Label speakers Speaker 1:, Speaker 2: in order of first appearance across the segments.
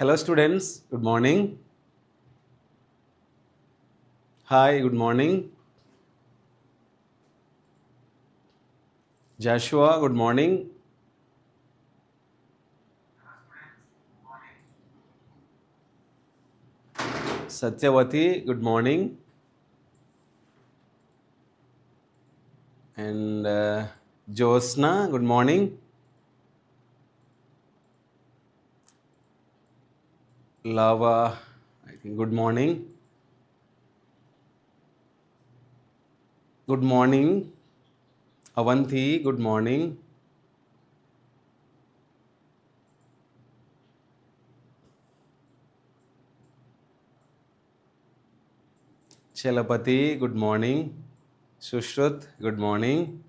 Speaker 1: Hello students, good morning. Hi, good morning. Joshua, good morning. Satyavati, good morning. And Josna, good morning. Lava, I think good morning. Good morning. Avanti, good morning. Chelapati, good morning. Sushrut, good morning.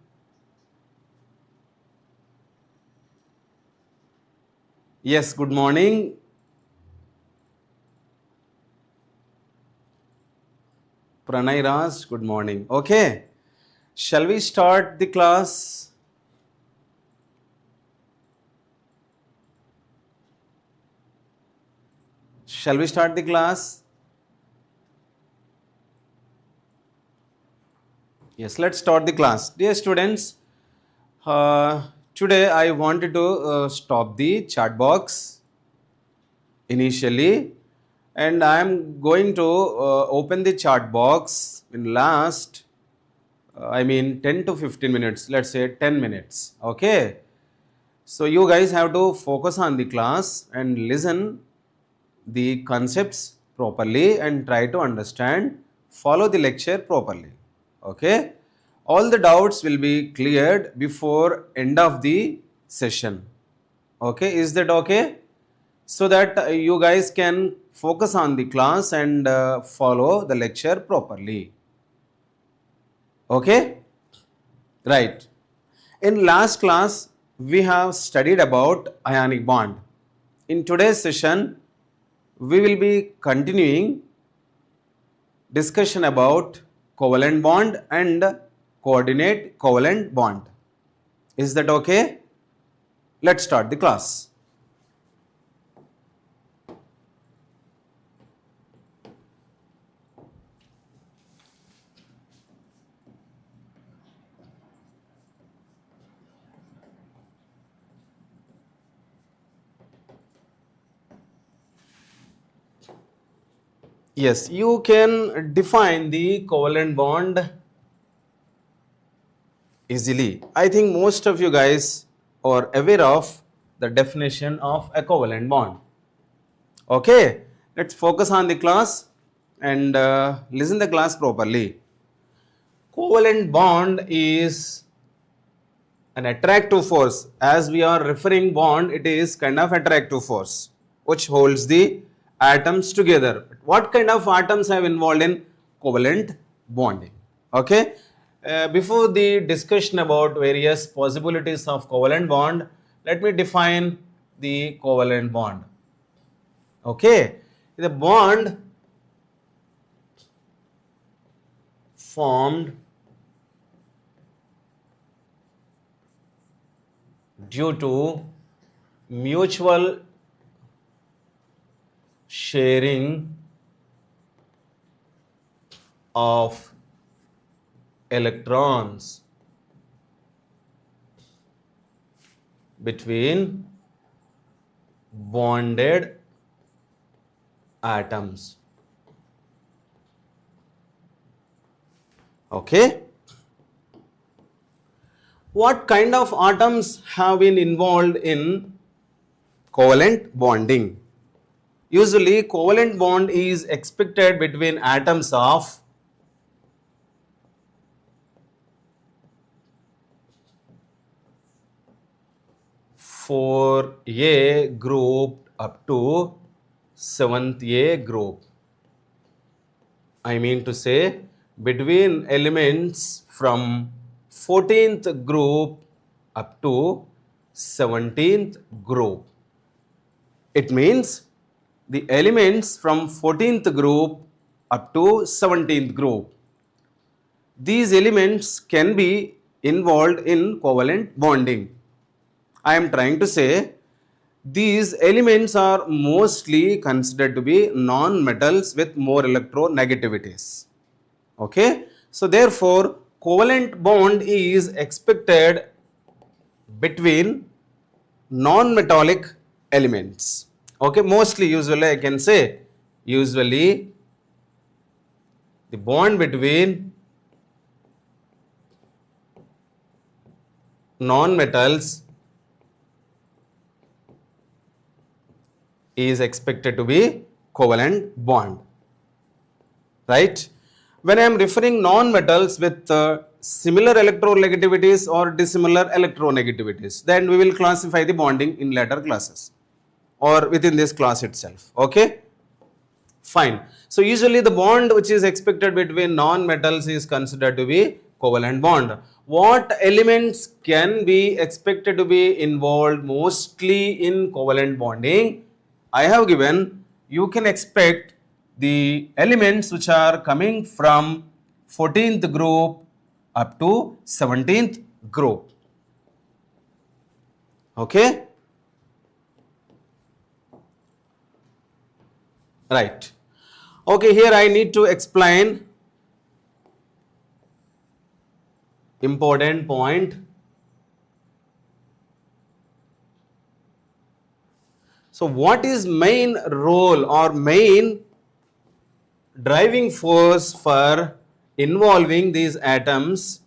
Speaker 1: Yes, good morning. Pranay Raj, good morning. Okay, shall we start the class? Shall we start the class? Yes, let's start the class. Dear students, today I wanted to stop the chat box initially, and I am going to open the chat box in last, 10 to 15 minutes, let's say 10 minutes. Okay, so you guys have to focus on the class and listen the concepts properly and try to understand, follow the lecture properly. Okay, all the doubts will be cleared before end of the session. Okay, is that okay? So that you guys can focus on the class and follow the lecture properly. Okay, right. In last class we have studied about ionic bond. In today's session we will be continuing discussion about covalent bond and coordinate covalent bond. Is that okay? Let's start the class. Yes, you can define the covalent bond easily. I think most of you guys are aware of the definition of a covalent bond. Okay, let's focus on the class and listen the class properly. Covalent bond is an attractive force. As we are referring bond, it is kind of attractive force which holds the atoms together. What kind of atoms have involved in covalent bonding? Okay, before the discussion about various possibilities of covalent bond, let me define the covalent bond. Okay, the bond formed due to mutual sharing of electrons between bonded atoms. Okay, what kind of atoms have been involved in covalent bonding? Usually covalent bond is expected between atoms of four A group up to 7th A group. I mean to say between elements from 14th group up to 17th group. It means the elements from 14th group up to 17th group. These elements can be involved in covalent bonding. I am trying to say these elements are mostly considered to be non-metals with more electronegativities. Okay, so therefore covalent bond is expected between non-metallic elements. Okay, mostly, usually I can say, usually the bond between non-metals is expected to be covalent bond, right? When I am referring non-metals with similar electronegativities or dissimilar electronegativities, then we will classify the bonding in later classes or within this class itself. Okay, fine. So usually the bond which is expected between non-metals is considered to be covalent bond. What elements can be expected to be involved mostly in covalent bonding? I have given, you can expect the elements which are coming from 14th group up to 17th group. Okay, right. Okay, here I need to explain important point. So what is main role or main driving force for involving these atoms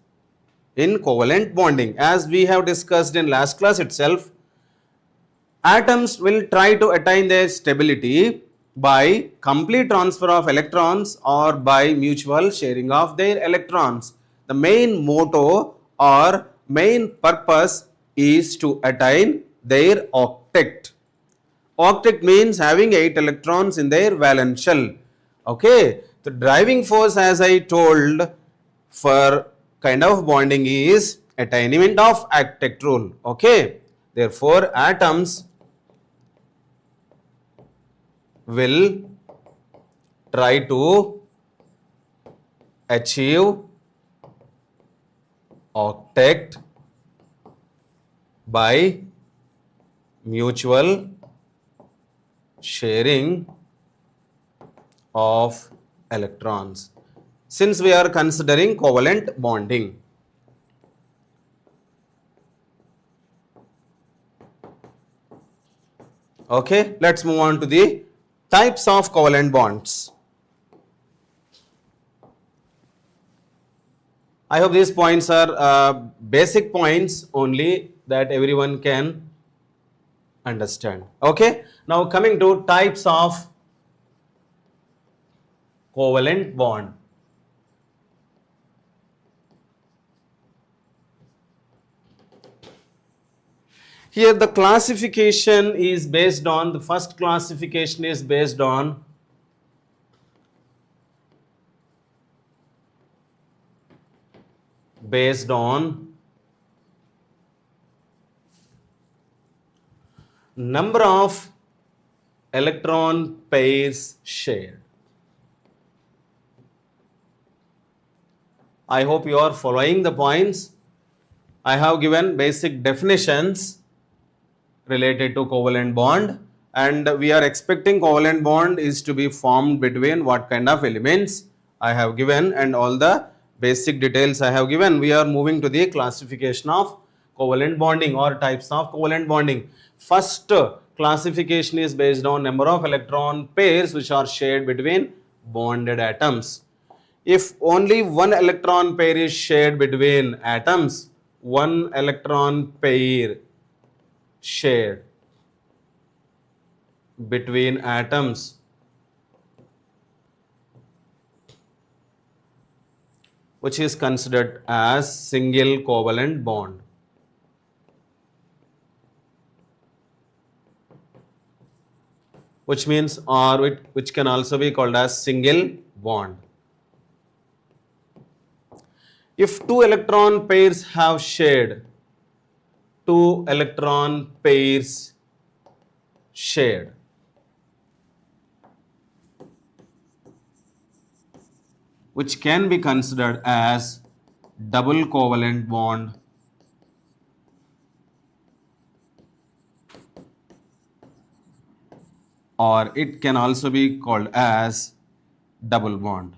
Speaker 1: in covalent bonding? As we have discussed in last class itself, atoms will try to attain their stability by complete transfer of electrons or by mutual sharing of their electrons. The main motto or main purpose is to attain their octet. Octet means having 8 electrons in their valence shell. Okay, the driving force, as I told, for kind of bonding is attainment of octet rule. Okay, therefore atoms will try to achieve octet by mutual sharing of electrons, since we are considering covalent bonding. Okay, let's move on to the types of covalent bonds. I hope these points are basic points only that everyone can understand. Okay, now coming to types of covalent bond. Here the classification is based on, the first classification is based on number of electron pairs shared. I hope you are following the points. I have given basic definitions related to covalent bond, and we are expecting covalent bond is to be formed between what kind of elements I have given, and all the basic details I have given. We are moving to the classification of covalent bonding or types of covalent bonding. First classification is based on number of electron pairs which are shared between bonded atoms. If only one electron pair is shared between atoms, one electron pair shared between atoms which is considered as single covalent bond. Which means, or which can also be called as single bond. If two electron pairs have shared, two electron pairs shared, which can be considered as double covalent bond or it can also be called as double bond.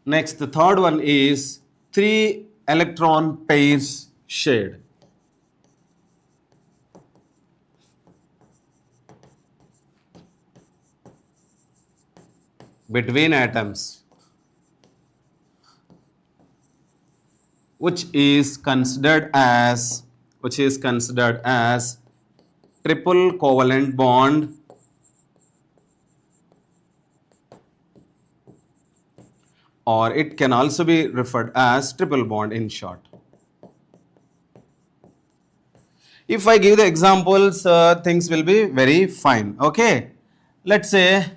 Speaker 1: Next, the third one is 3 electron pairs shared. Between atoms, which is considered as triple covalent bond, or it can also be referred as triple bond in short. If I give the examples, things will be very fine. Okay, let's say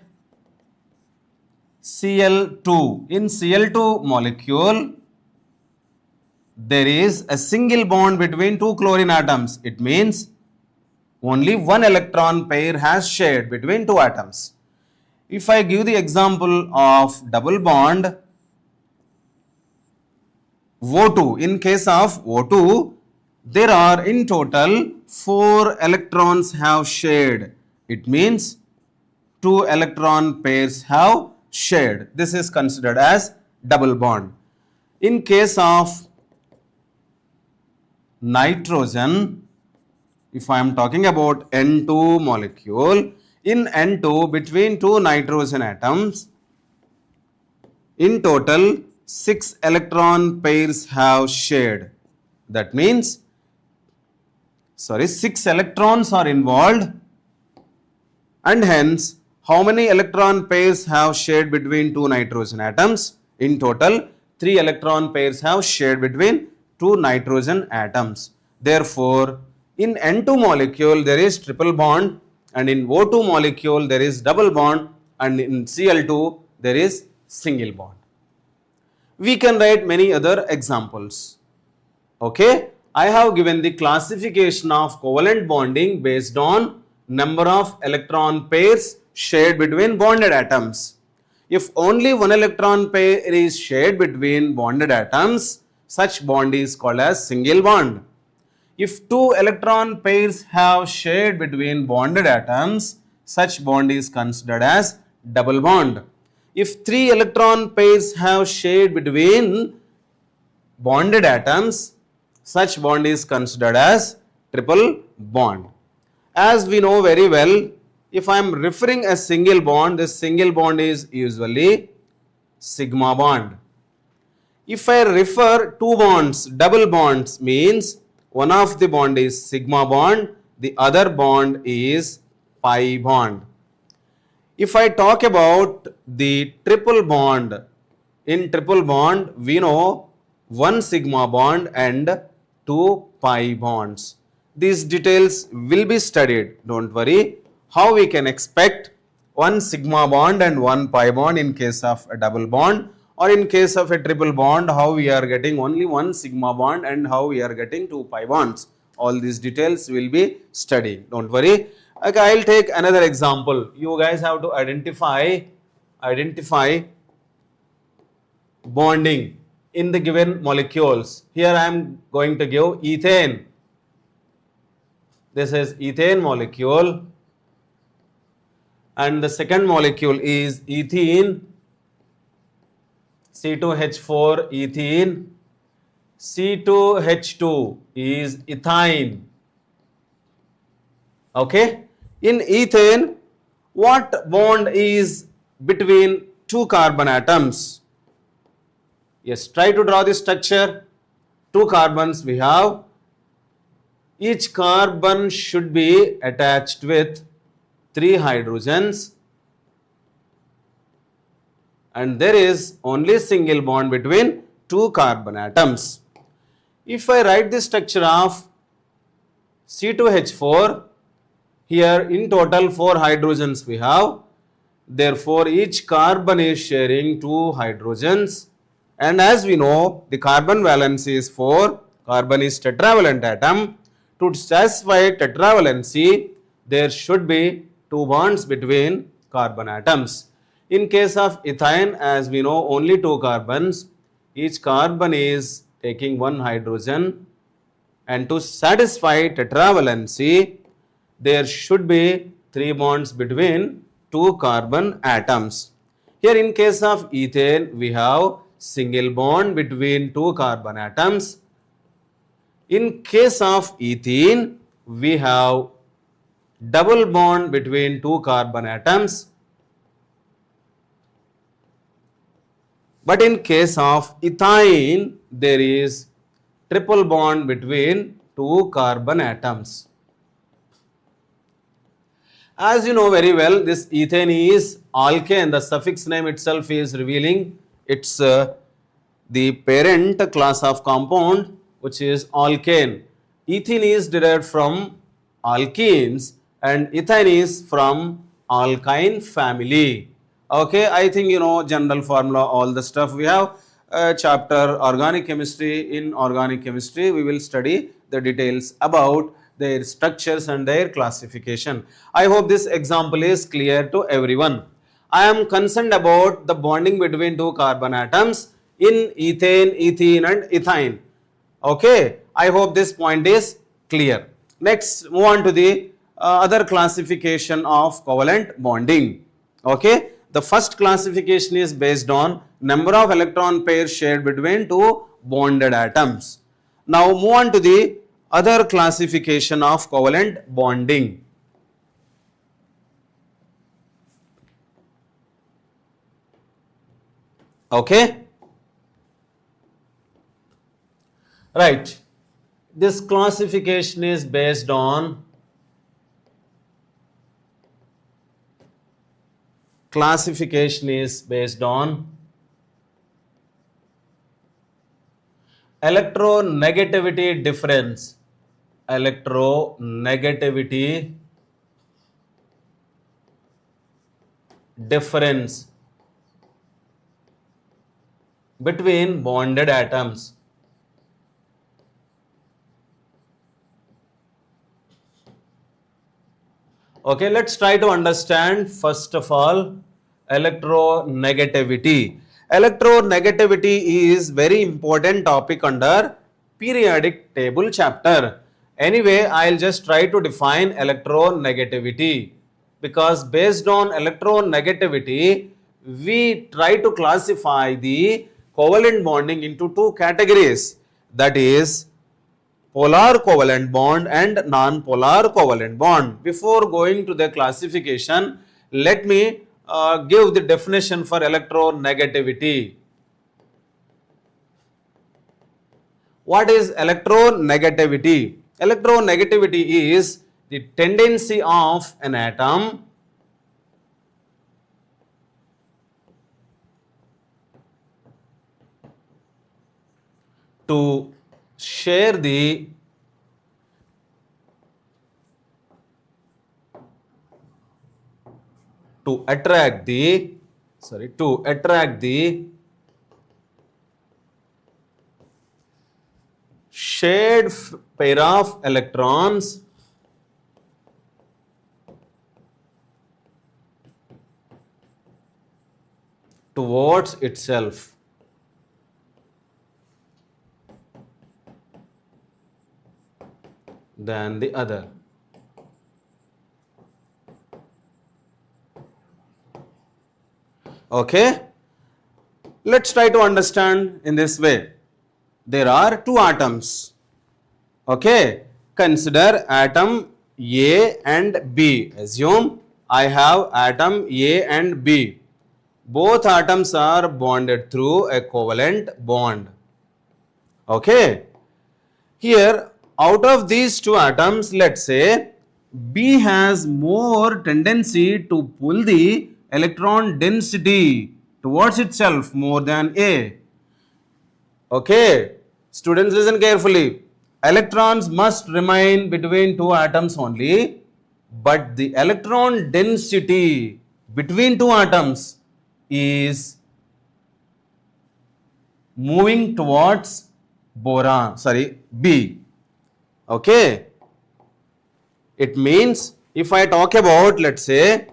Speaker 1: Cl2. In Cl2 molecule, there is a single bond between two chlorine atoms. It means only one electron pair has shared between two atoms. If I give the example of double bond, O2, in case of O2, there are in total 4 electrons have shared. It means 2 electron pairs have shared. This is considered as double bond. In case of nitrogen, if I am talking about N2 molecule, in N2 between two nitrogen atoms, in total 6 electron pairs have shared. That means 6 electrons are involved, and hence how many electron pairs have shared between two nitrogen atoms? In total 3 electron pairs have shared between two nitrogen atoms. Therefore, in N2 molecule there is triple bond, and in O2 molecule there is double bond, and in Cl2 there is single bond. We can write many other examples. Okay, I have given the classification of covalent bonding based on number of electron pairs shared between bonded atoms. If only one electron pair is shared between bonded atoms, such bond is called as single bond. If 2 electron pairs have shared between bonded atoms, such bond is considered as double bond. If 3 electron pairs have shared between bonded atoms, such bond is considered as triple bond. As we know very well, if I am referring a single bond, this single bond is usually sigma bond. If I refer two bonds, double bonds means one of the bond is sigma bond, the other bond is pi bond. If I talk about the triple bond, in triple bond we know one sigma bond and two pi bonds. These details will be studied, don't worry. How we can expect one sigma bond and one pi bond in case of a double bond, or in case of a triple bond, how we are getting only one sigma bond and how we are getting two pi bonds. All these details will be studied, don't worry. Okay, I'll take another example. You guys have to identify bonding in the given molecules. Here I am going to give ethane. This is ethane molecule, and the second molecule is ethene, C2H4 ethene, C2H2 is ethine. Okay, in ethane, what bond is between two carbon atoms? Yes, try to draw the structure. Two carbons we have. Each carbon should be attached with 3 hydrogens, and there is only single bond between two carbon atoms. If I write the structure of C2H4, here in total 4 hydrogens we have. Therefore, each carbon is sharing 2 hydrogens, and as we know the carbon valence is 4, carbon is tetravalent atom. To satisfy tetravalency, there should be 2 bonds between carbon atoms. In case of ethane, as we know only 2 carbons, each carbon is taking 1 hydrogen, and to satisfy tetravalency, there should be 3 bonds between 2 carbon atoms. Here in case of ethane, we have single bond between 2 carbon atoms. In case of ethene, we have double bond between 2 carbon atoms. But in case of ethine, there is triple bond between 2 carbon atoms. As you know very well, this ethane is alkane. The suffix name itself is revealing it's the parent class of compound, which is alkane. Ethene is derived from alkenes and ethane is from alkyne family. Okay, I think you know general formula, all the stuff. We have chapter organic chemistry. In organic chemistry, we will study the details about their structures and their classification. I hope this example is clear to everyone. I am concerned about the bonding between 2 carbon atoms in ethane, ethene and ethine. Okay, I hope this point is clear. Next, move on to the other classification of covalent bonding. Okay, the first classification is based on number of electron pairs shared between 2 bonded atoms. Now move on to the other classification of covalent bonding. Okay, right. This classification is based on electronegativity difference. Electronegativity difference between bonded atoms. Okay, let's try to understand first of all electronegativity. Electronegativity is very important topic under periodic table chapter. Anyway, I'll just try to define electronegativity, because based on electronegativity, we try to classify the covalent bonding into 2 categories, that is polar covalent bond and non-polar covalent bond. Before going to the classification, let me give the definition for electronegativity. What is electronegativity? Electronegativity is the tendency of an atom to share the to attract the shared pair of electrons towards itself. Than the other. Okay, let's try to understand in this way. There are 2 atoms. Okay, consider atom A and B. Assume I have atom A and B. Both atoms are bonded through a covalent bond. Okay, here out of these 2 atoms, let's say B has more tendency to pull the electron density towards itself more than A. Okay, students, listen carefully. Electrons must remain between 2 atoms only, but the electron density between 2 atoms is moving towards B. Okay, it means if I talk about, let's say,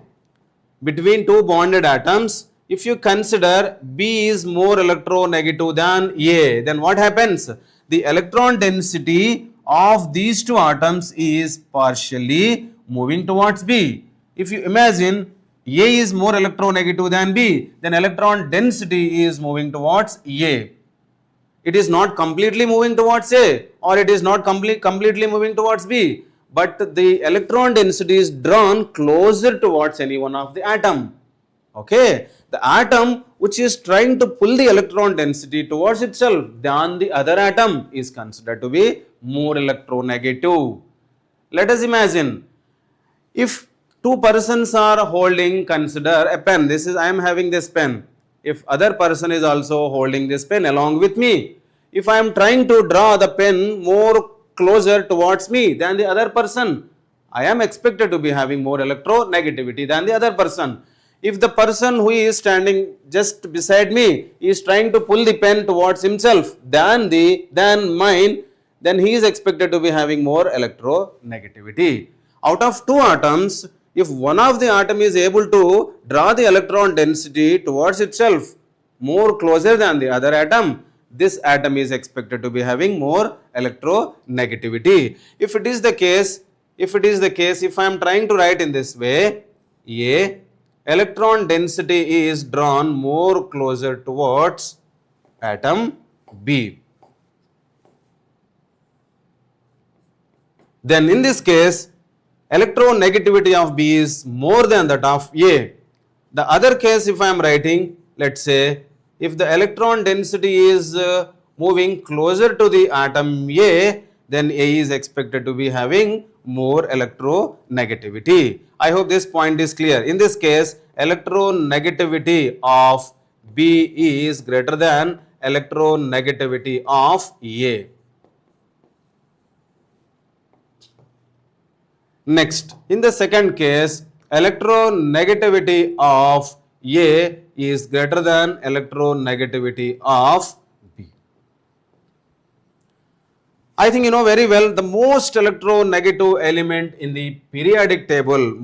Speaker 1: between 2 bonded atoms, if you consider B is more electronegative than A, then what happens? The electron density of these two atoms is partially moving towards B. If you imagine A is more electronegative than B, then electron density is moving towards A. It is not completely moving towards A, or it is not completely moving towards B, but the electron density is drawn closer towards any one of the atom. Okay, the atom which is trying to pull the electron density towards itself than the other atom is considered to be more electronegative. Let us imagine if two persons are holding, consider a pen. This is, I am having this pen. If other person is also holding this pen along with me, if I am trying to draw the pen more closer towards me than the other person, I am expected to be having more electronegativity than the other person. If the person who is standing just beside me is trying to pull the pen towards himself than mine, then he is expected to be having more electronegativity. Out of two atoms, if one of the atom is able to draw the electron density towards itself more closer than the other atom, this atom is expected to be having more electronegativity. If it is the case, if I am trying to write in this way, A, electron density is drawn more closer towards atom B. Then in this case, electronegativity of B is more than that of A. The other case, if I am writing, let's say, if the electron density is moving closer to the atom A, then A is expected to be having more electronegativity. I hope this point is clear. In this case, electronegativity of B is greater than electronegativity of A. Next, in the second case, electronegativity of A is greater than electronegativity of B. I think you know very well the most electronegative element in the periodic table,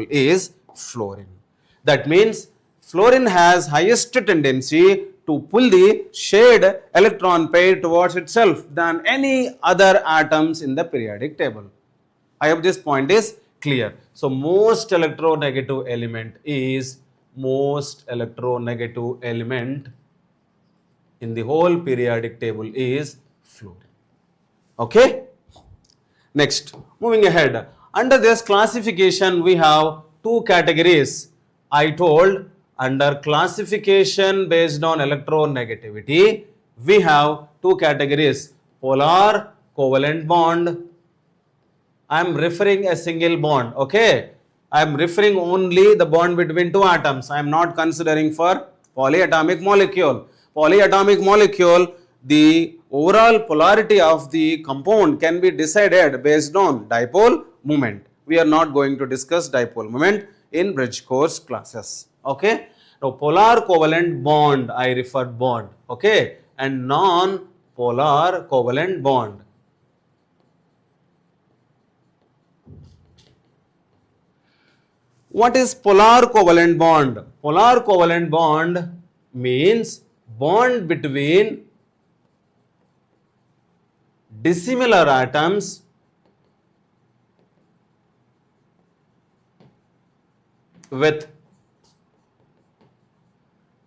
Speaker 1: is fluorine. That means fluorine has highest tendency to pull the shared electron pair towards itself than any other atoms in the periodic table. I hope this point is clear. So most electronegative element in the whole periodic table is fluorine. Okay. Next, moving ahead. Under this classification, we have two categories. I told under classification based on electronegativity, we have two categories: polar covalent bond. I am referring a single bond. Okay, I am referring only the bond between two atoms. I am not considering for polyatomic molecule. Polyatomic molecule, the overall polarity of the compound can be decided based on dipole moment. We are not going to discuss dipole moment in bridge course classes. Okay. Now polar covalent bond, I referred bond. Okay. And non-polar covalent bond. What is polar covalent bond? Polar covalent bond means bond between dissimilar atoms with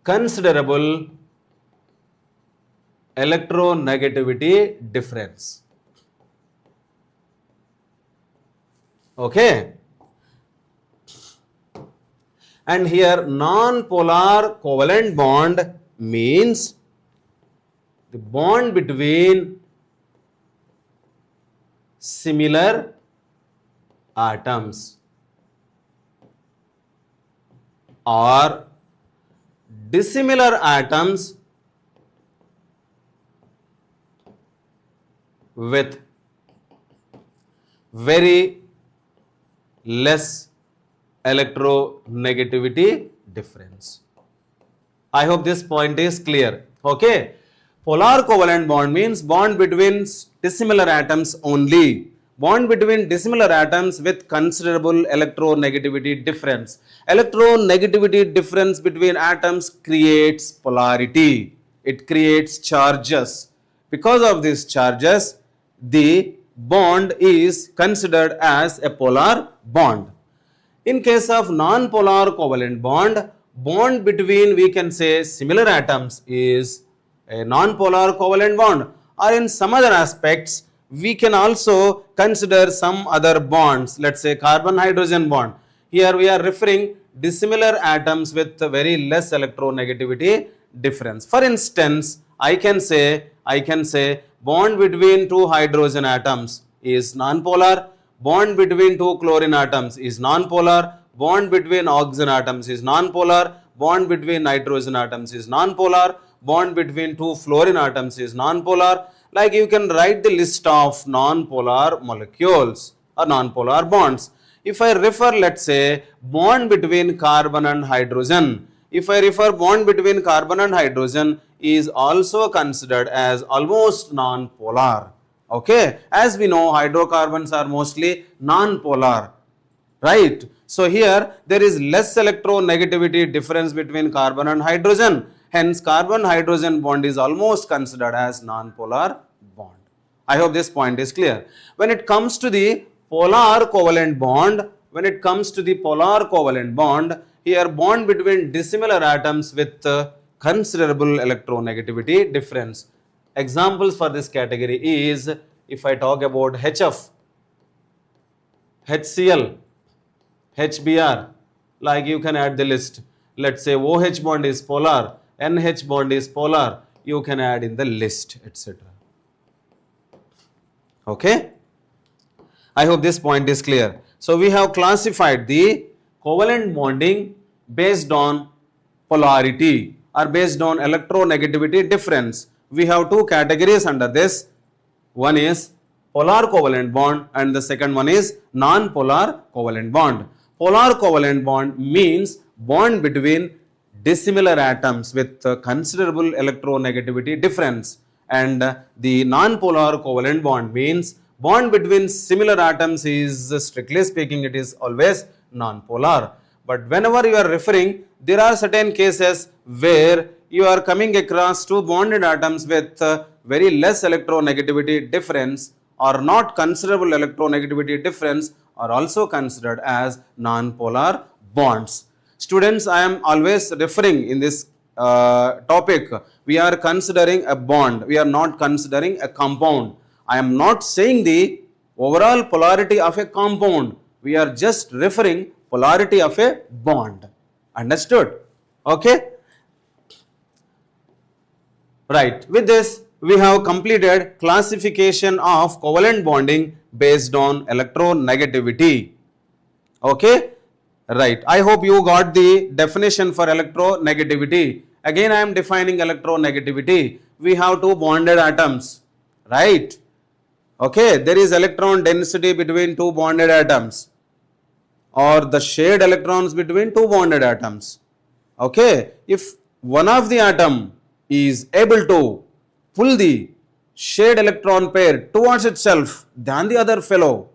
Speaker 1: considerable electronegativity difference. Okay. And here non-polar covalent bond means the bond between similar atoms or dissimilar atoms with very less electronegativity difference. I hope this point is clear. Okay. Polar covalent bond means bond between dissimilar atoms only. Bond between dissimilar atoms with considerable electronegativity difference. Electronegativity difference between atoms creates polarity. It creates charges. Because of these charges, the bond is considered as a polar bond. In case of non-polar covalent bond, bond between, we can say, similar atoms is a non-polar covalent bond, or in some other aspects we can also consider some other bonds, let's say carbon hydrogen bond. Here we are referring dissimilar atoms with very less electronegativity difference. For instance, I can say bond between two hydrogen atoms is non-polar, bond between two chlorine atoms is non-polar, bond between oxygen atoms is non-polar, bond between nitrogen atoms is non-polar, bond between two fluorine atoms is non-polar. Like you can write the list of non-polar molecules or non-polar bonds. If I refer, let's say, bond between carbon and hydrogen, if I refer bond between carbon and hydrogen is also considered as almost non-polar. Okay, as we know, hydrocarbons are mostly non-polar, right? So here there is less electronegativity difference between carbon and hydrogen. Hence, carbon-hydrogen bond is almost considered as non-polar bond. I hope this point is clear. When it comes to the polar covalent bond, here bond between dissimilar atoms with considerable electronegativity difference. Examples for this category is, if I talk about HF, HCl, HBr, like you can add the list. Let's say OH bond is polar, NH bond is polar, you can add in the list, etc. Okay, I hope this point is clear. So we have classified the covalent bonding based on polarity or based on electronegativity difference. We have two categories under this. One is polar covalent bond and the second one is non-polar covalent bond. Polar covalent bond means bond between dissimilar atoms with considerable electronegativity difference, and the non-polar covalent bond means bond between similar atoms is, strictly speaking, it is always non-polar. But whenever you are referring, there are certain cases where you are coming across two bonded atoms with very less electronegativity difference or not considerable electronegativity difference are also considered as non-polar bonds. Students, I am always referring in this topic, we are considering a bond, we are not considering a compound. I am not saying the overall polarity of a compound, we are just referring polarity of a bond. Understood? Okay? Right. With this, we have completed classification of covalent bonding based on electronegativity. Okay? Right. I hope you got the definition for electronegativity. Again, I am defining electronegativity. We have two bonded atoms. Right? Okay. There is electron density between two bonded atoms, or the shared electrons between two bonded atoms. Okay. If one of the atom is able to pull the shared electron pair towards itself than the other fellow,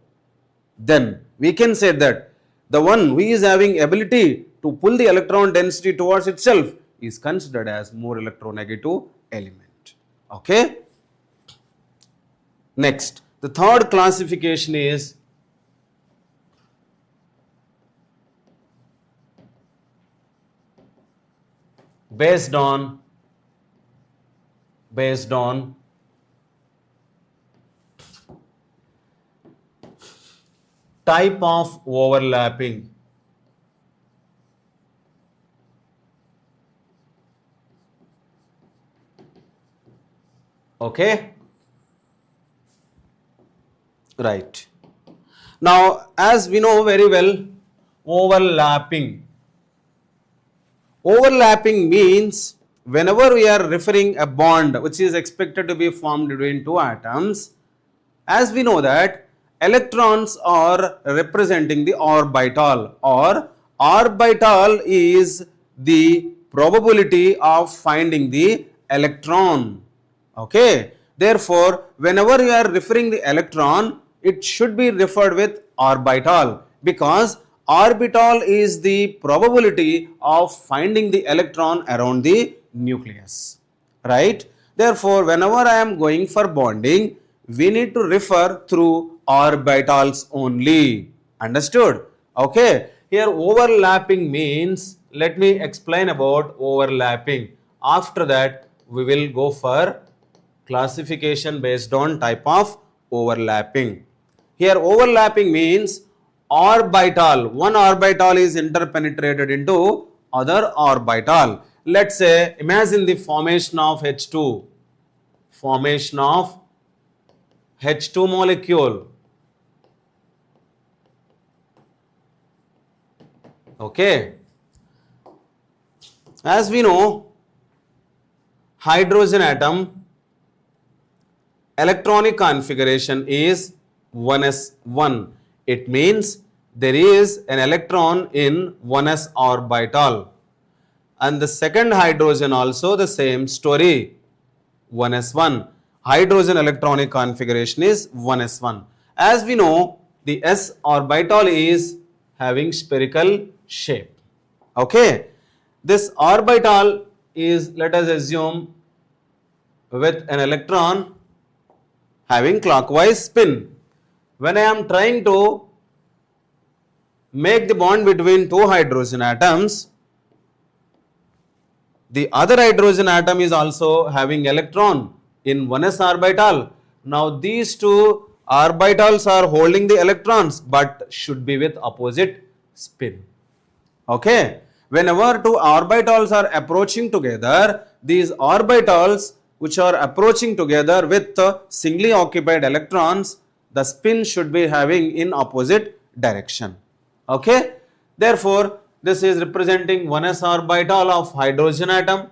Speaker 1: then we can say that the one who is having ability to pull the electron density towards itself is considered as more electronegative element. Okay. Next, the third classification is based on type of overlapping. Okay. Right. Now, as we know very well, overlapping means whenever we are referring a bond which is expected to be formed between two atoms, as we know that electrons are representing the orbital, or orbital is the probability of finding the electron. Okay. Therefore, whenever you are referring the electron, it should be referred with orbital, because orbital is the probability of finding the electron around the nucleus. Right. Therefore, whenever I am going for bonding, we need to refer through orbitals only. Understood? Okay. Here overlapping means, let me explain about overlapping. After that, we will go for classification based on type of overlapping. Here overlapping means orbital. One orbital is interpenetrated into other orbital. Let's say, imagine the formation of H2. Formation of H2 molecule. Okay. As we know, hydrogen atom electronic configuration is 1s1. It means there is an electron in 1s orbital. And the second hydrogen also the same story, 1s1. Hydrogen electronic configuration is 1s1. As we know, the s orbital is having spherical shape. Okay. This orbital is, let us assume, with an electron having clockwise spin. When I am trying to make the bond between two hydrogen atoms, the other hydrogen atom is also having electron in 1s orbital. Now these two orbitals are holding the electrons but should be with opposite spin. Okay. Whenever two orbitals are approaching together, these orbitals which are approaching together with singly occupied electrons, the spin should be having in opposite direction. Okay. Therefore, this is representing 1s orbital of hydrogen atom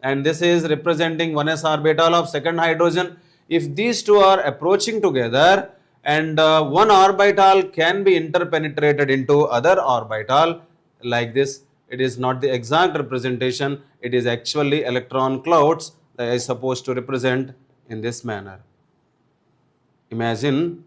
Speaker 1: and this is representing 1s orbital of second hydrogen. If these two are approaching together and one orbital can be interpenetrated into other orbital like this, it is not the exact representation, it is actually electron clouds that is supposed to represent in this manner. Imagine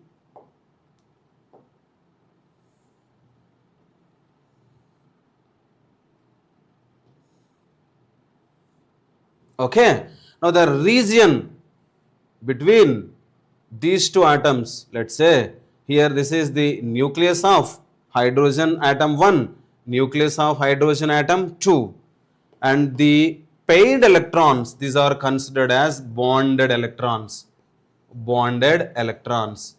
Speaker 1: okay. Now the region between these two atoms, let's say here this is the nucleus of hydrogen atom 1, nucleus of hydrogen atom 2, and the paired electrons, these are considered as bonded electrons. Bonded electrons.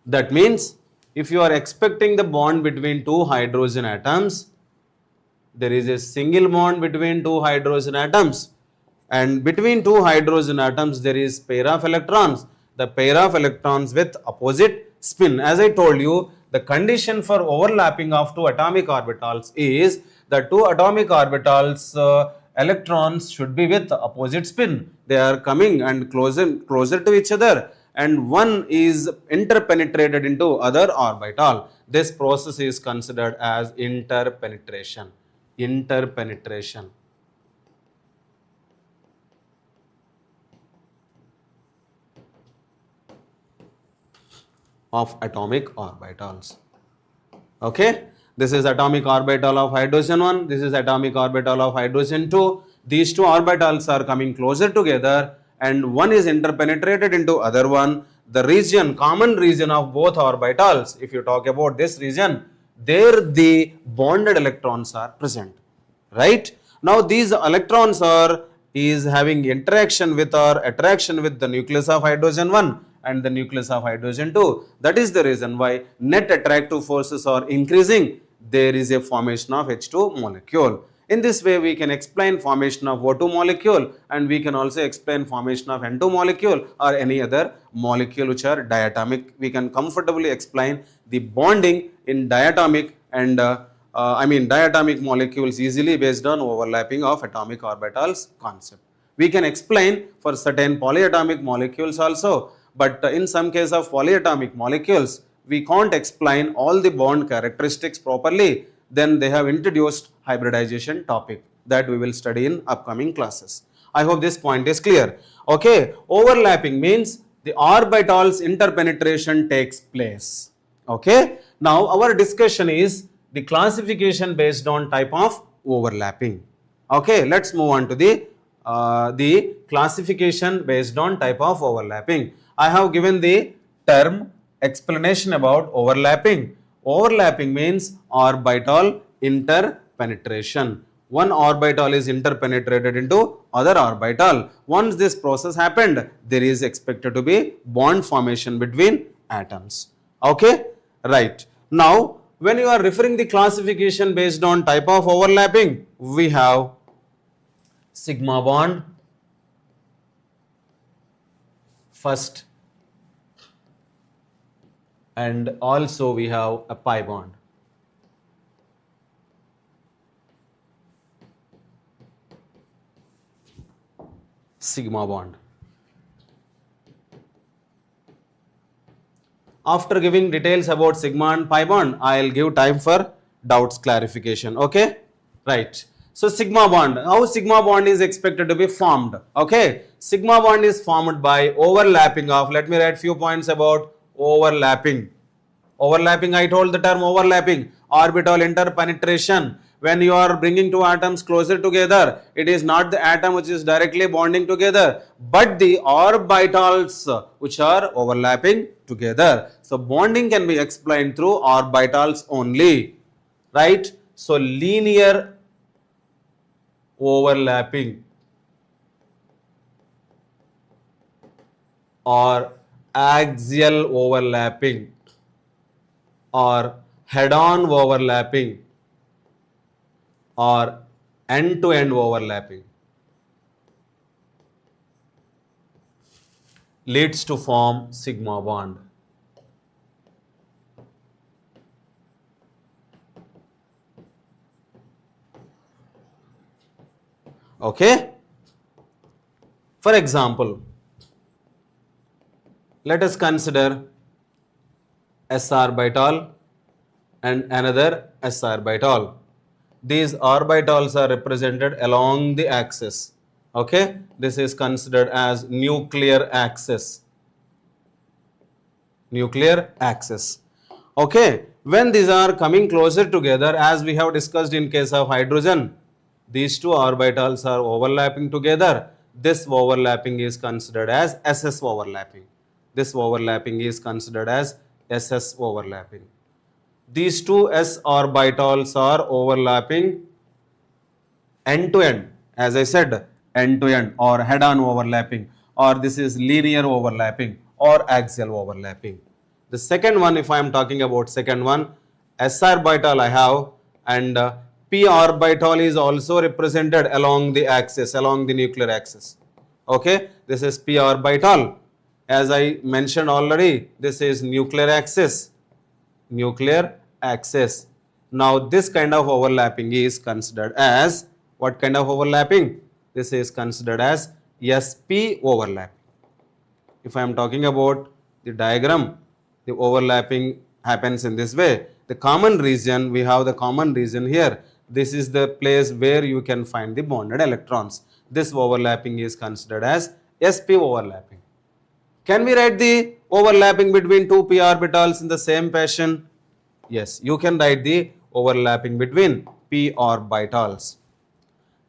Speaker 1: That means if you are expecting the bond between two hydrogen atoms, there is a single bond between two hydrogen atoms, and between two hydrogen atoms there is pair of electrons. The pair of electrons with opposite spin. As I told you, the condition for overlapping of two atomic orbitals is the two atomic orbitals electrons should be with opposite spin. They are coming and closer to each other, and one is interpenetrated into other orbital. This process is considered as interpenetration. Interpenetration. Of atomic orbitals. Okay. This is atomic orbital of hydrogen 1. This is atomic orbital of hydrogen 2. These two orbitals are coming closer together and one is interpenetrated into other one. The region, common region of both orbitals, if you talk about this region, there the bonded electrons are present. Right. Now these electrons is having interaction with or attraction with the nucleus of hydrogen 1 and the nucleus of hydrogen 2. That is the reason why net attractive forces are increasing. There is a formation of H2 molecule. In this way, we can explain formation of O2 molecule and we can also explain formation of N2 molecule or any other molecule which are diatomic. We can comfortably explain the bonding in diatomic and diatomic molecules easily based on overlapping of atomic orbitals concept. We can explain for certain polyatomic molecules also, but in some case of polyatomic molecules, we can't explain all the bond characteristics properly. Then they have introduced hybridization topic that we will study in upcoming classes. I hope this point is clear. Okay, overlapping means the orbitals interpenetration takes place. Okay, now our discussion is the classification based on type of overlapping. Okay, let's move on to the the classification based on type of overlapping. I have given the term explanation about overlapping. Overlapping means orbital interpenetration. One orbital is interpenetrated into other orbital. Once this process happened, there is expected to be bond formation between atoms. Okay, right. Now, when you are referring the classification based on type of overlapping, we have sigma bond first, and also we have a pi bond. Sigma bond. After giving details about sigma and pi bond, I will give time for doubts clarification. Okay, right. So sigma bond, how sigma bond is expected to be formed? Okay, sigma bond is formed by overlapping of, let me write few points about overlapping. Overlapping, I told the term overlapping, orbital interpenetration. When you are bringing two atoms closer together, it is not the atom which is directly bonding together, but the orbitals which are overlapping together. So bonding can be explained through orbitals only, right? So linear overlapping or axial overlapping or head-on overlapping or end-to-end overlapping leads to form sigma bond. Okay. For example, let us consider s orbital and another s orbital. These orbitals are represented along the axis. Okay, this is considered as nuclear axis. Nuclear axis. Okay, when these are coming closer together, as we have discussed in case of hydrogen, these two orbitals are overlapping together. This overlapping is considered as SS overlapping. This overlapping is considered as SS overlapping. These two s orbitals are overlapping end to end, as I said, end to end or head on overlapping, or this is linear overlapping or axial overlapping. The second one, if I am talking about second one, s orbital I have, and p orbital is also represented along the axis, along the nuclear axis. Okay, this is p orbital. As I mentioned already, this is nuclear axis. Nuclear axis. Now this kind of overlapping is considered as what kind of overlapping? This is considered as sp overlapping. If I am talking about the diagram, the overlapping happens in this way. The common region, we have the common region here. This is the place where you can find the bonded electrons. This overlapping is considered as sp overlapping. Can we write the overlapping between two p orbitals in the same fashion? Yes, you can write the overlapping between p orbitals.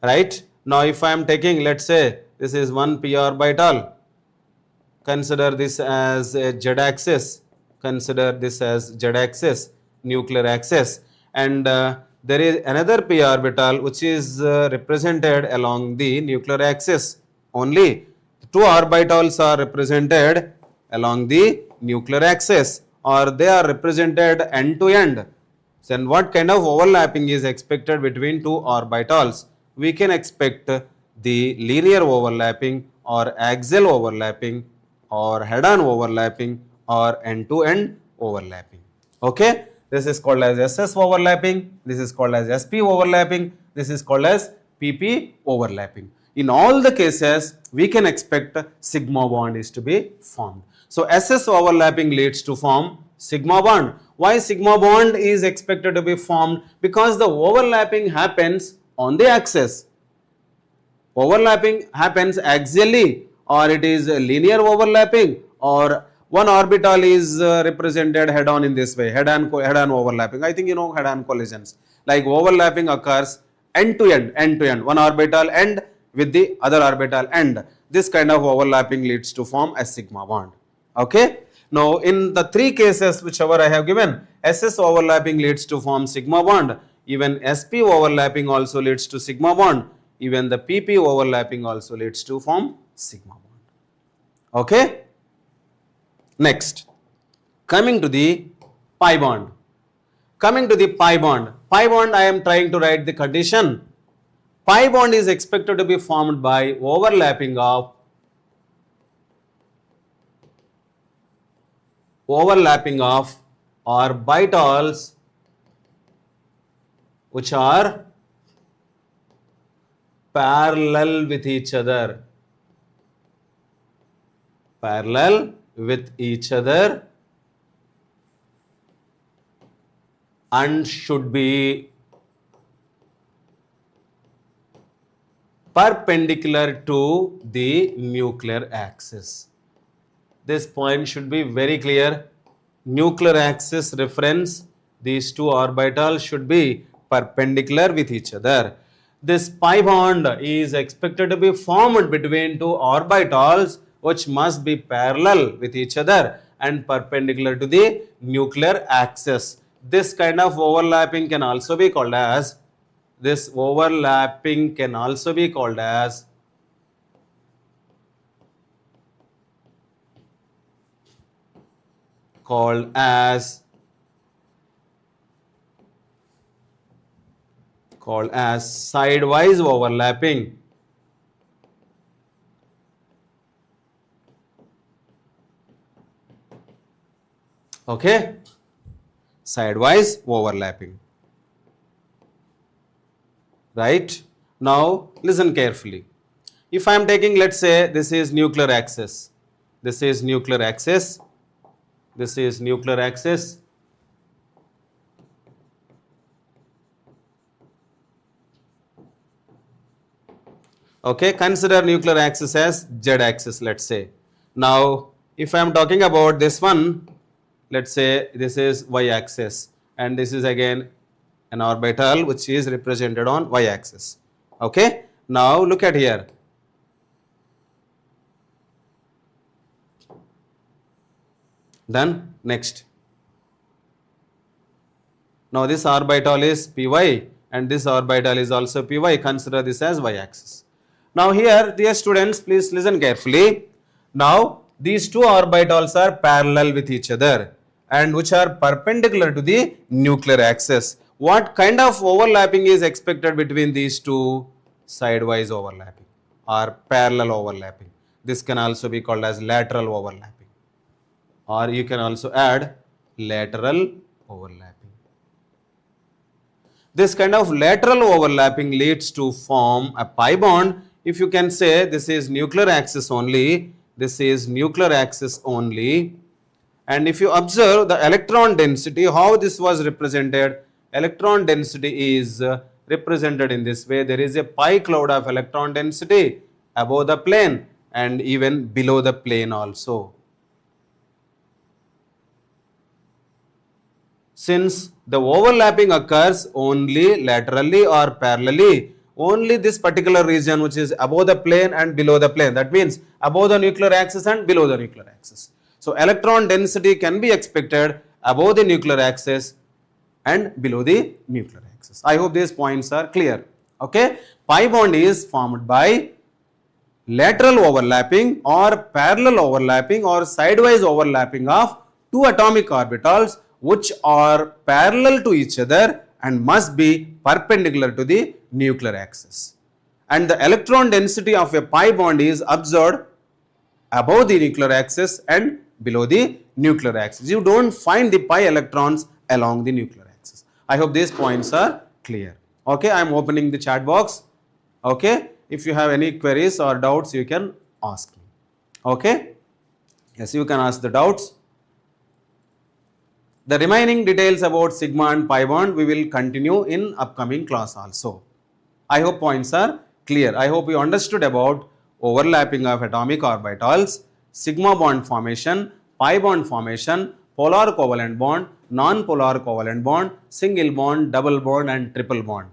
Speaker 1: Right? Now if I am taking, let's say, this is one p orbital. Consider this as a z axis. Consider this as z axis, nuclear axis. And there is another p orbital which is represented along the nuclear axis only. Two orbitals are represented along the nuclear axis, or they are represented end to end. Then what kind of overlapping is expected between two orbitals? We can expect the linear overlapping or axial overlapping or head-on overlapping or end-to-end overlapping. Okay, this is called as SS overlapping, this is called as SP overlapping, this is called as PP overlapping. In all the cases, we can expect sigma bond is to be formed. So SS overlapping leads to form sigma bond. Why sigma bond is expected to be formed? Because the overlapping happens on the axis. Overlapping happens axially, or it is linear overlapping, or one orbital is represented head on in this way, head on overlapping. I think you know head on collisions. Like overlapping occurs end to end, one orbital and with the other orbital, and this kind of overlapping leads to form a sigma bond. Okay. Now, in the three cases whichever I have given, SS overlapping leads to form sigma bond, even SP overlapping also leads to sigma bond, even the PP overlapping also leads to form sigma bond. Okay. Next, coming to the pi bond. Coming to the pi bond, I am trying to write the condition. Pi bond is expected to be formed by overlapping of orbitals which are parallel with each other. And should be perpendicular to the nuclear axis. This point should be very clear. Nuclear axis reference, these two orbitals should be perpendicular with each other. This pi bond is expected to be formed between two orbitals which must be parallel with each other and perpendicular to the nuclear axis. This kind of overlapping can also be called as sidewise overlapping. Okay, sidewise overlapping. Right. Now listen carefully. If I am taking, let's say, this is nuclear axis. Okay, consider nuclear axis as Z axis, let's say. Now, if I am talking about this one, let's say this is Y axis, and this is again an orbital which is represented on Y axis. Okay. Now look at here. Done. Next. Now this orbital is Py and this orbital is also Py. Consider this as Y axis. Now here, dear students, please listen carefully. Now these two orbitals are parallel with each other and which are perpendicular to the nuclear axis. What kind of overlapping is expected between these two? Sidewise overlapping or parallel overlapping. This can also be called as lateral overlapping, or you can also add lateral overlapping. This kind of lateral overlapping leads to form a pi bond. If you can say this is nuclear axis only, and if you observe the electron density, how this was represented, electron density is represented in this way. There is a pi cloud of electron density above the plane and even below the plane also. Since the overlapping occurs only laterally or parallelly, only this particular region which is above the plane and below the plane, that means above the nuclear axis and below the nuclear axis. So electron density can be expected above the nuclear axis and below the nuclear axis. I hope these points are clear. Okay. Pi bond is formed by lateral overlapping or parallel overlapping or sidewise overlapping of two atomic orbitals which are parallel to each other and must be perpendicular to the nuclear axis. And the electron density of a pi bond is observed above the nuclear axis and below the nuclear axis. You don't find the pi electrons along the nuclear axis. I hope these points are clear. Okay, I am opening the chat box. Okay, if you have any queries or doubts, you can ask me. Okay, yes, you can ask the doubts. The remaining details about sigma and pi bond we will continue in upcoming class also. I hope points are clear. I hope you understood about overlapping of atomic orbitals, sigma bond formation, pi bond formation, polar covalent bond, non-polar covalent bond, single bond, double bond and triple bond.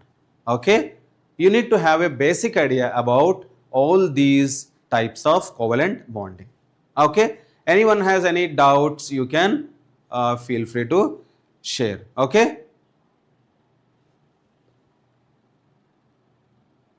Speaker 1: Okay. you need to have a basic idea about all these types of covalent bonding. Okay, anyone has any doubts, you can feel free to share. Okay,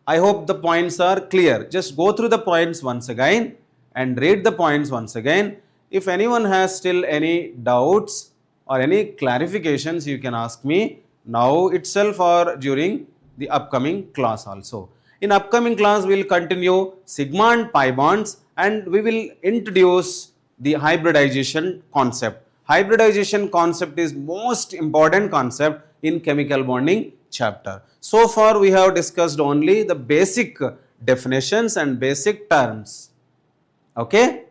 Speaker 1: I hope the points are clear. Just go through the points once again and read the points once again. If anyone has still any doubts or any clarifications, you can ask me now itself or during the upcoming class also. In upcoming class, we will continue sigma and pi bonds and we will introduce the hybridization concept. Hybridization concept is most important concept in chemical bonding chapter. So far we have discussed only the basic definitions and basic terms. Okay.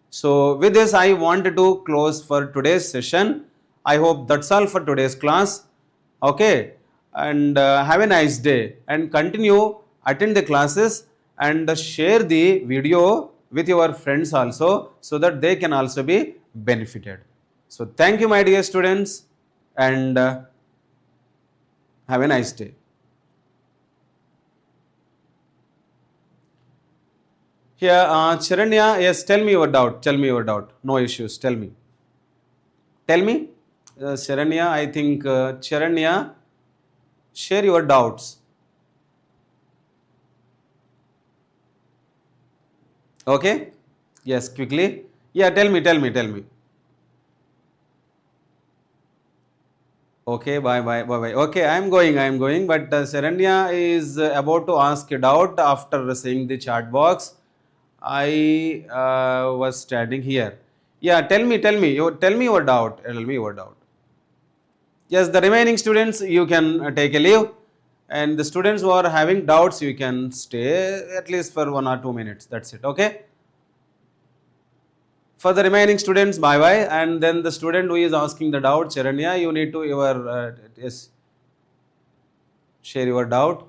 Speaker 1: So with this I wanted to close for today's session. I hope that's all for today's class. Okay. And have a nice day and continue attend the classes and share the video with your friends also so that they can also be benefited. So thank you my dear students and have a nice day. Here, Charanya, yes, tell me your doubt. Tell me your doubt. No issues. Tell me. Tell me. Charanya, I think, Charanya, share your doubts. Okay? Yes, quickly. Yeah, tell me, tell me, tell me. Okay, bye, bye, bye, bye. Okay, I am going. But Saranya is about to ask a doubt after seeing the chat box. I was standing here. Yeah, tell me, tell me your doubt. Tell me your doubt. Yes, the remaining students, you can take a leave. And the students who are having doubts, you can stay at least for 1 or 2 minutes. That's it, okay? For the remaining students, bye bye. And then the student who is asking the doubt, Charanya, you need to yes, share your doubt.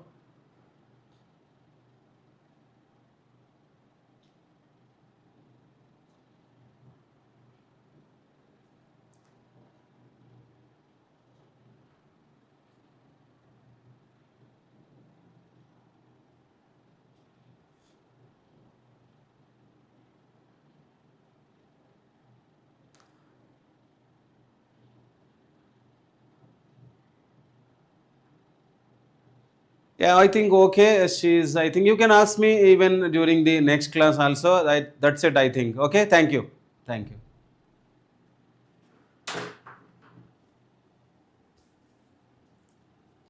Speaker 1: Yeah, I think okay. I think you can ask me even during the next class also. That's it, I think. Okay, thank you. Thank you.